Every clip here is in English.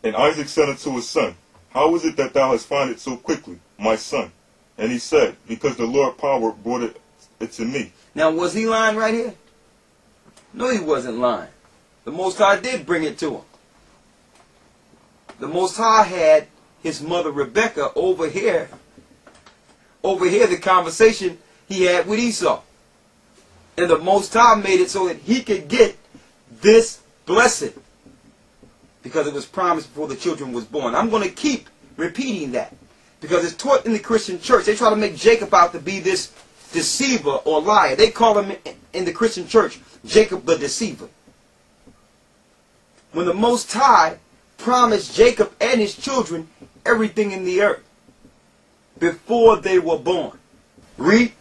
And Isaac said unto his son, How is it that thou hast found it so quickly, my son? And he said, Because the Lord power brought it to me. Now, was he lying right here? No, he wasn't lying. The Most High did bring it to him. The Most High had his mother Rebecca overhear the conversation he had with Esau. And the Most High made it so that he could get this blessing, because it was promised before the children was born. I'm going to keep repeating that, because it's taught in the Christian church. They try to make Jacob out to be this deceiver or liar. They call him in the Christian church Jacob the deceiver. When the Most High promised Jacob and his children everything in the earth before they were born. Read.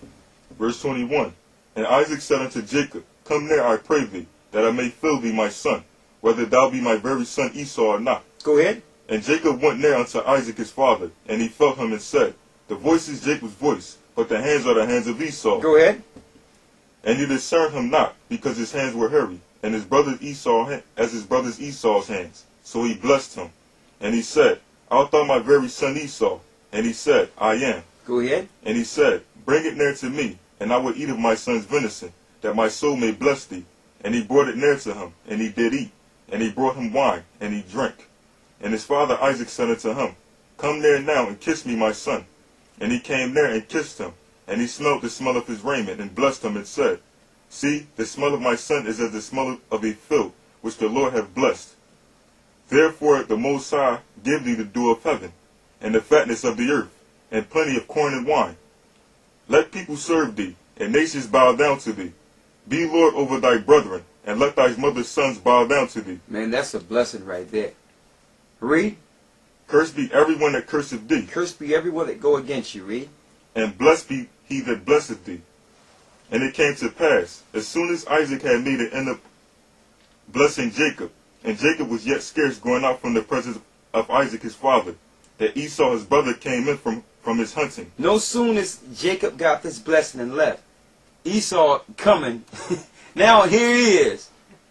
Verse 21. And Isaac said unto Jacob, Come near, I pray thee, that I may fill thee, my son, whether thou be my very son Esau or not. Go ahead. And Jacob went near unto Isaac his father, and he felt him and said, The voice is Jacob's voice, but the hands are the hands of Esau. Go ahead. And he discerned him not, because his hands were hairy, and his brother Esau as his brother's Esau's hands. So he blessed him. And he said, Art thou my very son Esau? And he said, I am. Go ahead. And he said, Bring it near to me, and I will eat of my son's venison, that my soul may bless thee. And he brought it near to him, and he did eat. And he brought him wine, and he drank. And his father Isaac said unto him, Come near now, and kiss me, my son. And he came near and kissed him. And he smelt the smell of his raiment, and blessed him, and said, See, the smell of my son is as the smell of a field, which the Lord hath blessed. Therefore the Most High give thee the dew of heaven, and the fatness of the earth, and plenty of corn and wine. Let people serve thee, and nations bow down to thee. Be Lord over thy brethren, and let thy mother's sons bow down to thee. Man, that's a blessing right there. Read. Cursed be everyone that curseth thee. Cursed be everyone that go against you. Read. And blessed be he that blesseth thee. And it came to pass, as soon as Isaac had made an end of blessing Jacob, and Jacob was yet scarce going out from the presence of Isaac his father, that Esau his brother came in from his hunting. No soon as Jacob got this blessing and left, Esau coming. Now here he is.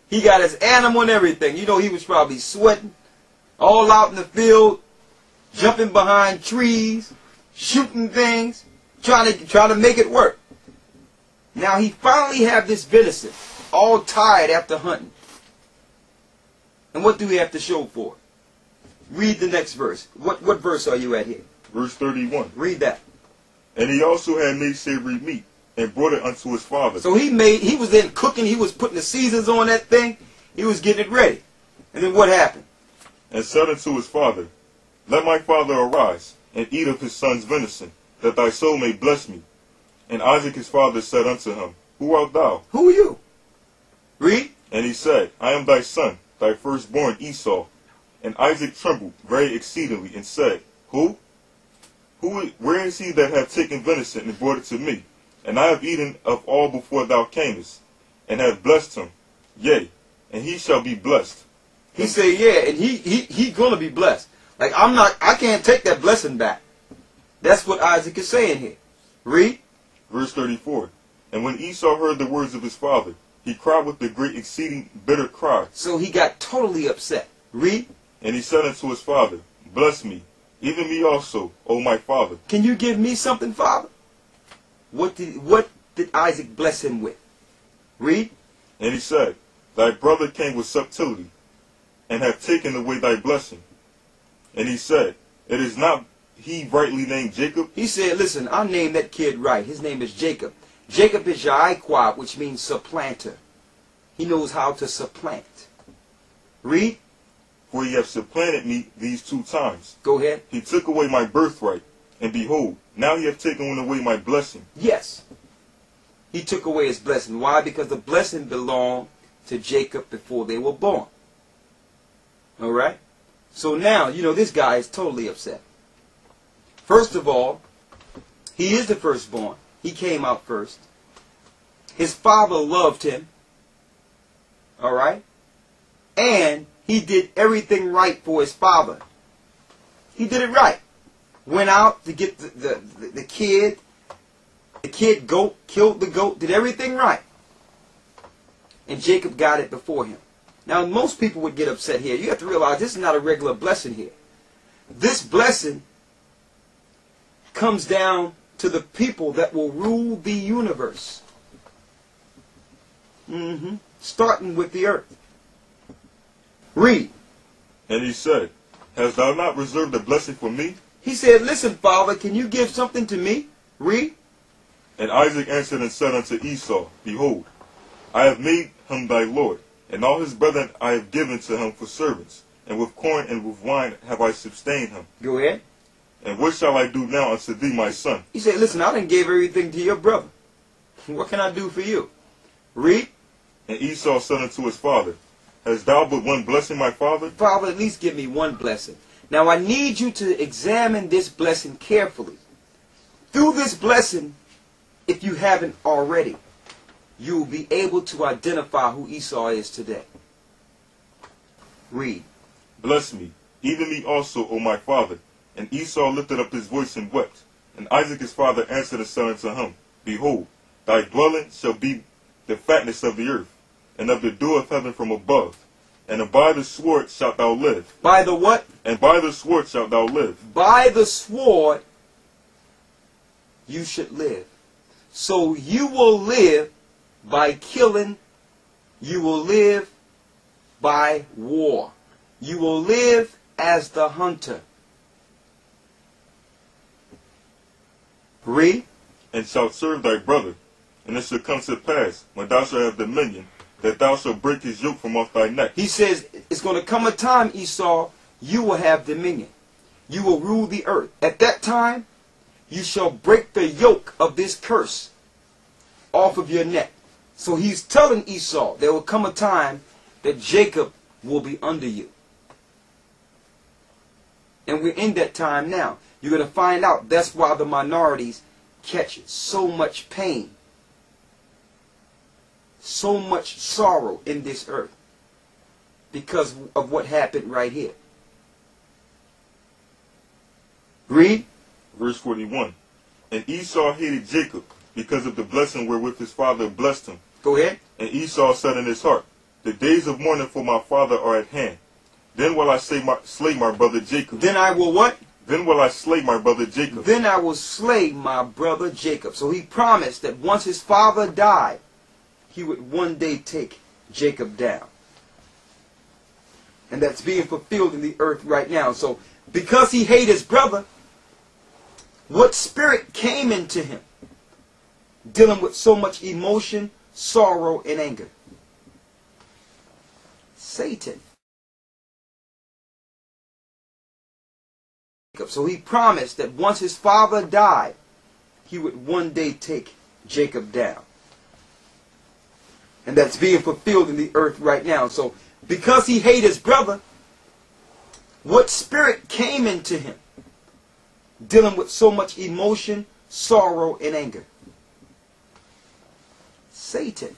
He got his animal and everything. You know, he was probably sweating, all out in the field, jumping behind trees, shooting things, trying to make it work. Now he finally have this venison, all tired after hunting. And what do we have to show for it? Read the next verse. What verse are you at here? Verse 31. Read that. And he also had made savory meat, and brought it unto his father. So he was then cooking, he was putting the seasons on that thing, he was getting it ready. And then what happened? And said unto his father, Let my father arise, and eat of his son's venison, that thy soul may bless me. And Isaac his father said unto him, Who art thou? Who are you? Read. And he said, I am thy son, thy firstborn Esau. And Isaac trembled very exceedingly, and said, Who? Where is he that hath taken venison and brought it to me? And I have eaten of all before thou camest, and have blessed him. Yea, and he shall be blessed. He said, yeah, and he gonna be blessed. Like I can't take that blessing back. That's what Isaac is saying here. Read. Verse 34. And when Esau heard the words of his father, he cried with a great exceeding bitter cry. So he got totally upset. Read. And he said unto his father, Bless me, even me also, O my father. Can you give me something, Father? What did Isaac bless him with? Read. And he said, Thy brother came with subtlety, and hath taken away thy blessing. And he said, It is not he rightly named Jacob? He said, listen, I'll name that kid right. His name is Jacob. Jacob is Yaiquab, which means supplanter. He knows how to supplant. Read. For he hath supplanted me these 2 times. Go ahead. He took away my birthright, and behold, now he hath taken away my blessing. Yes. He took away his blessing. Why? Because the blessing belonged to Jacob before they were born. Alright? So now, you know, this guy is totally upset. First of all, he is the firstborn. He came out first. His father loved him. Alright? And he did everything right for his father. He did it right. Went out to get the kid. The kid goat, killed the goat, did everything right. And Jacob got it before him. Now, most people would get upset here. You have to realize this is not a regular blessing here. This blessing comes down to the people that will rule the universe. Starting with the earth. Read. And he said, Hast thou not reserved a blessing for me? He said, listen, Father, can you give something to me? Read. And Isaac answered and said unto Esau, Behold, I have made him thy lord, and all his brethren I have given to him for servants, and with corn and with wine have I sustained him. Go ahead. And what shall I do now unto thee, my son? He said, listen, I done gave everything to your brother. What can I do for you? Read. And Esau said unto his father, Hast thou but one blessing, my father? Father, at least give me one blessing. Now I need you to examine this blessing carefully. Through this blessing, if you haven't already, you will be able to identify who Esau is today. Read. Bless me, even me also, O my father. And Esau lifted up his voice and wept. And Isaac his father answered and said unto him, Behold, thy dwelling shall be the fatness of the earth, and of the dew of heaven from above. And by the sword shalt thou live. By the what? And by the sword shalt thou live. By the sword you should live. So you will live by killing. You will live by war. You will live as the hunter. Read. And shalt serve thy brother. And it shall come to pass, when thou shalt have dominion, that thou shalt break his yoke from off thy neck. He says, it's going to come a time, Esau, you will have dominion. You will rule the earth. At that time, you shall break the yoke of this curse off of your neck. So he's telling Esau, there will come a time that Jacob will be under you. And we're in that time now. You're going to find out that's why the minorities catch so much pain, so much sorrow in this earth, because of what happened right here. Read. Verse 41. And Esau hated Jacob because of the blessing wherewith his father blessed him. Go ahead. And Esau said in his heart, The days of mourning for my father are at hand. Then will I slay my brother Jacob. Then I will what? Then will I slay my brother Jacob. Then I will slay my brother Jacob. So he promised that once his father died, he would one day take Jacob down. And that's being fulfilled in the earth right now. So because he hated his brother, what spirit came into him? Dealing with so much emotion, sorrow, and anger. Satan. So he promised that once his father died, he would one day take Jacob down. And that's being fulfilled in the earth right now. So because he hated his brother, what spirit came into him? Dealing with so much emotion, sorrow, and anger. Satan.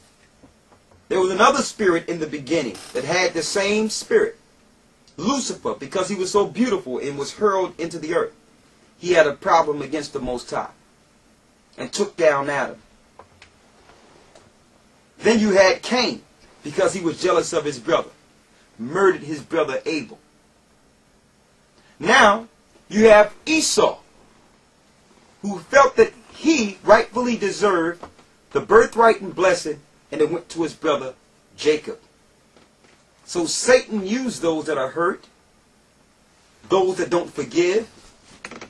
There was another spirit in the beginning that had the same spirit. Lucifer, because he was so beautiful and was hurled into the earth, he had a problem against the Most High and took down Adam. Then you had Cain, because he was jealous of his brother, murdered his brother Abel. Now you have Esau, who felt that he rightfully deserved the birthright and blessing, and it went to his brother Jacob. So Satan used those that are hurt, those that don't forgive.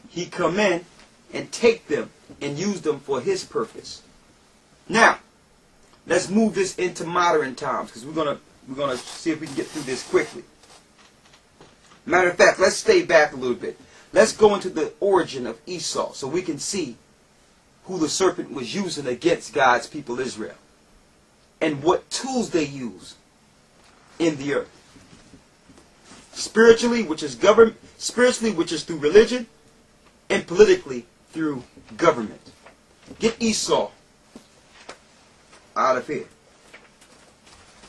He come in and take them and use them for his purpose. Now, let's move this into modern times, because we're gonna see if we can get through this quickly. Matter of fact, let's stay back a little bit. Let's go into the origin of Esau so we can see who the serpent was using against God's people Israel, and what tools they use in the earth. Spiritually, which is through religion, and politically through government. Get Esau out of here.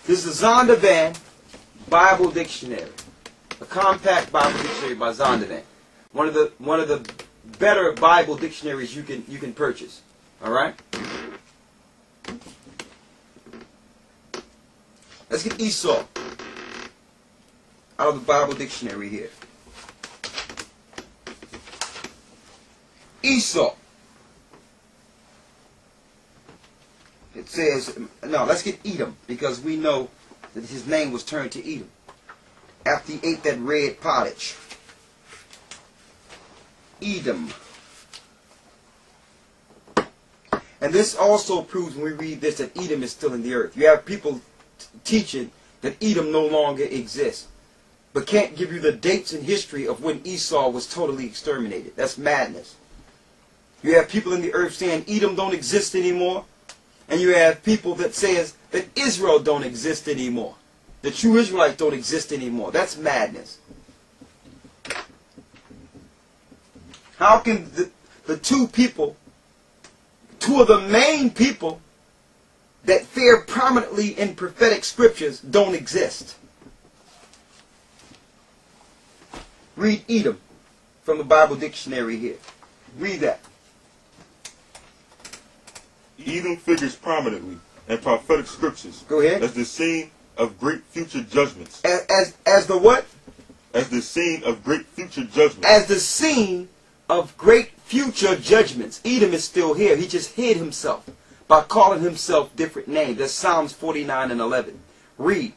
This is a Zondervan Bible Dictionary, a compact Bible dictionary by Zondervan. One of the better Bible dictionaries you can purchase. All right. Let's get Esau. out of the Bible dictionary here. Esau. It says, no, let's get Edom, because we know that his name was turned to Edom after he ate that red pottage. Edom. And this also proves, when we read this, that Edom is still in the earth. You have people teaching that Edom no longer exists, but can't give you the dates in history of when Esau was totally exterminated. That's madness. You have people in the earth saying Edom don't exist anymore, and you have people that says that Israel don't exist anymore. The true Israelites don't exist anymore. That's madness. How can the two of the main people that fare prominently in prophetic scriptures don't exist? Read Edom from the Bible dictionary here. Read that. Edom figures prominently in prophetic scriptures. Go ahead. As the scene of great future judgments. As the what? As the scene of great future judgments. As the scene of great future judgments. Edom is still here. He just hid himself by calling himself different names. That's Psalms 49 and 11. Read.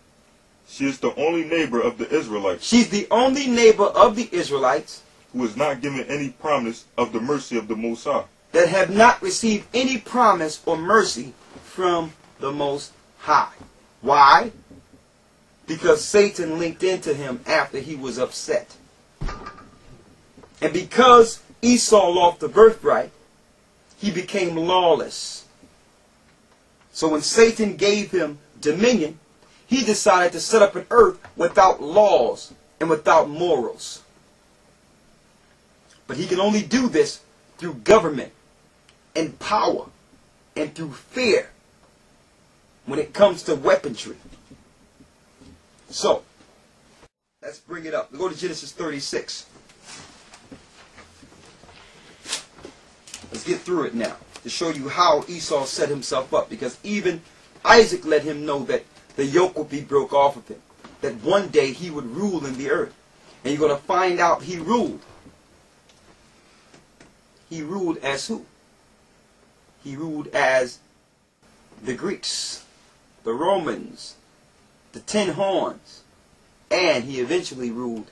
She is the only neighbor of the Israelites. She's the only neighbor of the Israelites who is not given any promise of the mercy of the Most High. That have not received any promise or mercy from the Most High. Why? Because Satan linked into him after he was upset. And because Esau lost the birthright, he became lawless. So when Satan gave him dominion, he decided to set up an earth without laws and without morals. But he can only do this through government and power and through fear when it comes to weaponry. So, let's bring it up. We'll go to Genesis 36. Let's get through it now to show you how Esau set himself up, because even Isaac let him know that the yoke would be broke off of him, that one day he would rule in the earth. And you're going to find out he ruled. He ruled as who? He ruled as the Greeks, the Romans, the 10 horns, and he eventually ruled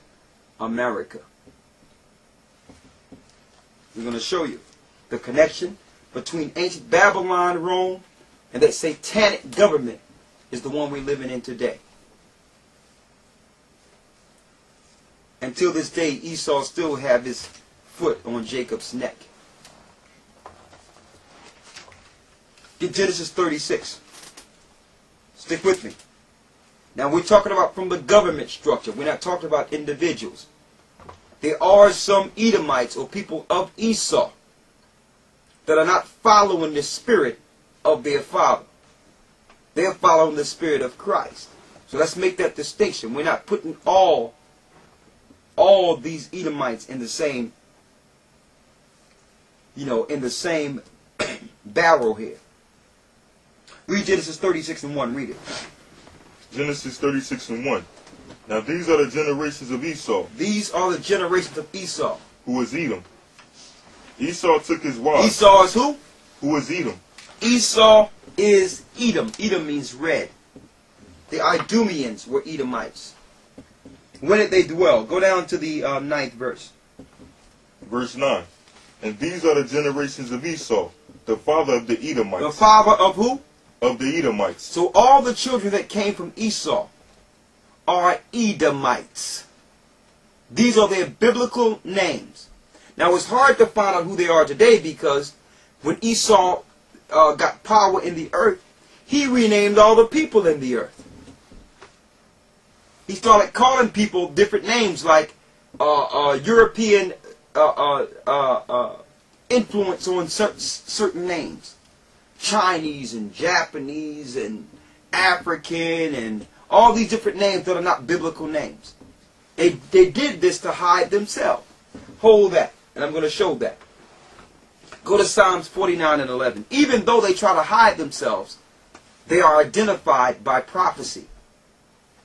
America. We're going to show you the connection between ancient Babylon, Rome, and that satanic government is the one we're living in today. Until this day, Esau still have his foot on Jacob's neck. Get Genesis 36. Stick with me. Now we're talking about from the government structure. We're not talking about individuals. There are some Edomites or people of Esau that are not following the spirit of their father. They're following the spirit of Christ. So let's make that distinction. We're not putting all these Edomites in the same, in the same barrel here. Read Genesis 36 and 1. Read it. Genesis 36 and 1. Now these are the generations of Esau. These are the generations of Esau. Who was Edom. Esau took his wives. Esau is who? Who was Edom. Esau is Edom. Edom means red. The Idumeans were Edomites. When did they dwell? Go down to the 9th verse. Verse 9. And these are the generations of Esau, the father of the Edomites. The father of who? Of the Edomites. So all the children that came from Esau are Edomites. These are their biblical names. Now it's hard to find out who they are today, because when Esau got power in the earth, he renamed all the people in the earth. He started calling people different names, like European influence on certain names. Chinese and Japanese and African and all these different names that are not biblical names. They did this to hide themselves. Hold that, and I'm going to show that. Go to Psalms 49 and 11. Even though they try to hide themselves, they are identified by prophecy.